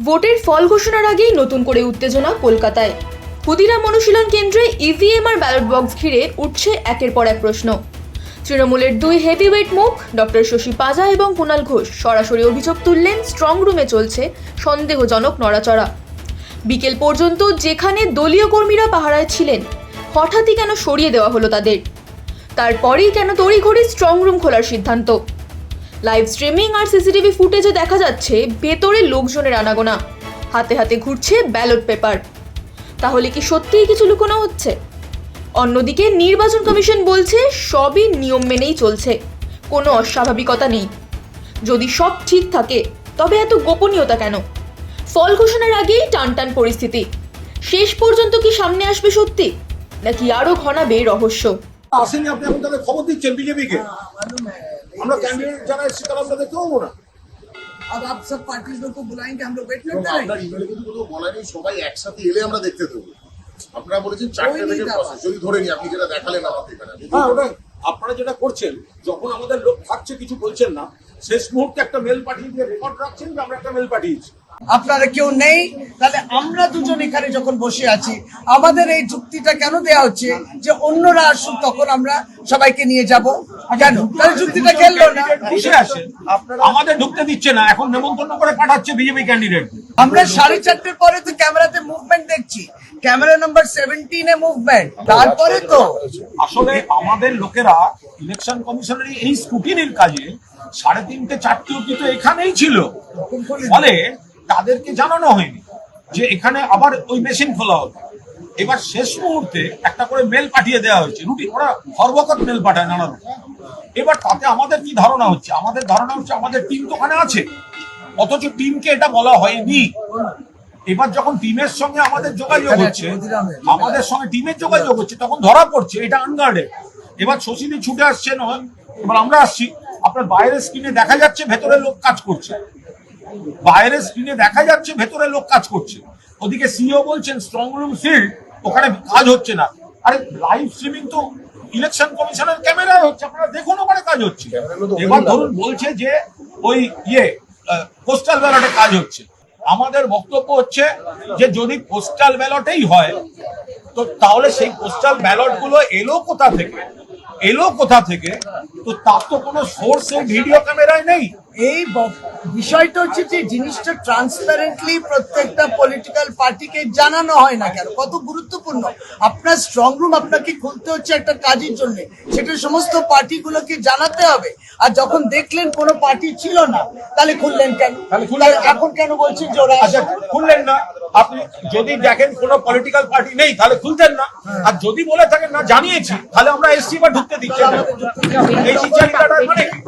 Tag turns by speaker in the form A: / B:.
A: ভোটের ফল ঘোষণার আগেই নতুন করে উত্তেজনা কলকাতায়। ক্ষুদিরাম অনুশীলন কেন্দ্রে ইভিএম আর ব্যালট বক্স ঘিরে উঠছে একের পর এক প্রশ্ন। তৃণমূলের দুই হেভিওয়েট মুখ ডক্টর শশী পাজা এবং কুণাল ঘোষ সরাসরি অভিযোগ তুললেন স্ট্রং রুমে চলছে সন্দেহজনক নড়াচড়া। বিকেল পর্যন্ত যেখানে দলীয় কর্মীরা পাহারায় ছিলেন, হঠাৎই কেন সরিয়ে দেওয়া হলো তাদের? তারপরেই কেন তড়িঘড়ি স্ট্রং রুম খোলার সিদ্ধান্ত? লাইভ স্ট্রিমিং আর সিসিটিভি ফুটেজে দেখা যাচ্ছে ভেতরে লোকজনের আনাগোনা, হাতে হাতে ঘুরছে ব্যালট পেপার। তাহলে কি সত্যিই কিছু লুকোনো হচ্ছে? অন্যদিকে নির্বাচন কমিশন বলছে সবই নিয়ম মেনেই চলছে, কোনো অস্বাভাবিকতা নেই। যদি সব ঠিক থাকে তবে এত গোপনীয়তা কেন? ফল ঘোষণার আগেই টানটান পরিস্থিতি। শেষ পর্যন্ত কি সামনে আসবে সত্যি, নাকি আরো ঘনাবে রহস্য?
B: আসেনি আপনি এখন তাদের খবর দিচ্ছেন বিজেপিকে। আমরা ক্যান্ডিডেট যারা এসেছি তারা আমরা দেখতে পাবো না।
C: अब आप सब पार्टीज को बुलाएंगे, हम लोग वेट करते
B: আপনার
C: रहेंगे।
B: ইমেলে কিন্তু কোনো বলা নেই সবাই একসাথে এলে আমরা দেখতে দেবো। আপনারা বলেছেন 4টে থেকে প্রসেস, যদি ধরে নি আপনি যেটা দেখালেন আমাদের এখানে। হ্যাঁ, ওটা আপনারা যেটা করছেন, যখন আমাদের লোক থাকছে কিছু বলছেন না, শেষ মুহূর্তে একটা মেল পাঠিয়ে দিয়ে রেকর্ড রাখছেন যে আমরা একটা মেল পাঠিয়েছি।
C: আপনারা কেউ নেই, তাহলে আমরা দুজন এখানে যখন বসে আছি, আমাদের এই যুক্তিটা কেন দেয়া হচ্ছে যে অন্যরা আসুন তখন আমরা সবাইকে নিয়ে যাব? কেন তাহলে যুক্তিটা খেললো না?
B: বসে আছেন, আমাদের ঢুকতে দিচ্ছে না, এখন নেমন্তন্ন করে পাঠাচ্ছে বিজেপি ক্যান্ডিডেট।
C: আমরা 4:30 পরে তো ক্যামেরাতে মুভমেন্ট দেখছি, ক্যামেরা নাম্বার 17 এ মুভমেন্ট, তারপরে তো
B: আসলে আমাদের লোকেরা ইলেকশন কমিশনের এই স্কুটিনির কাজে 3:30 4টে অব্দি তো এখানেই ছিল, ফলে তাদেরকে জানানো হয়নি যে এখানে আবার ওই মেশিন খোলা হবে। এবার শেষ মুহূর্তে একটা করে মেল পাঠিয়ে দেওয়া হয়েছে, রুটিন ওরা সর্বকত মেল পাঠায় নানা রকম। এবার তাতে আমাদের কি ধারণা হচ্ছে? আমাদের ধারণা হচ্ছে আমাদের টিম তো ওখানে আছে, অথচ টিমকে এটা বলা হয়নি। এবার যখন টিমের সঙ্গে আমাদের যোগাযোগ হচ্ছে, আমাদের সঙ্গে টিমের যোগাযোগ হচ্ছে, তখন ধরা পড়ছে এটা আনগার্ডে। এবার শশীদি ছুটে আসছে নয়, এবার আমরা আসছি, আপনার বাইরের স্ক্রিনে দেখা যাচ্ছে ভেতরে লোক কাজ করছে, বাইরের স্ক্রিনে দেখা যাচ্ছে ভেতরে লোক কাজ করছে। ওদিকে সিও বলছেন স্ট্রং রুম সিল্ড, ওখানে কাজ হচ্ছে না। আরে লাইভ স্ট্রিমিং তো ইলেকশন কমিশনের ক্যামেরায় হচ্ছে, আপনারা দেখুন ওখানে কাজ হচ্ছে। এবার ধরুন বলছে যে ওই পোস্টাল ব্যালটে কাজ হচ্ছে। আমাদের বক্তব্য হচ্ছে যে যদি পোস্টাল ব্যালটেই হয় তো তাহলে সেই পোস্টাল ব্যালট গুলো এলো কোথা থেকে? তো তার তো কোনো সোর্সে ভিডিও ক্যামেরায় নেই।
C: এই বিষয়টা হচ্ছে যে জিনিসটা ট্রান্সপারেন্টলি প্রত্যেকটা পলিটিক্যাল পার্টিকে জানানো হয় না কেন? কত গুরুত্বপূর্ণ। আপনার স্ট্রং রুম আপনাকে খুলতে হচ্ছে একটা কাজের জন্য, সেটা সমস্ত পার্টিগুলোকে জানাতে হবে। আর যখন দেখলেন কোনো পার্টি ছিল না, তাহলে খুললেন কেন? এখন কেন বলছেন যে ওরা
B: আচ্ছা খুললেন না? আপনি যদি দেখেন কোনো পলিটিক্যাল পার্টি নেই তাহলে খুলতেন না, আর যদি বলে থাকেন না জানিয়েছি তাহলে আমরা এসছি বা ঢুকতে দিচ্ছি না। এই চিন্তাটার মানে কি?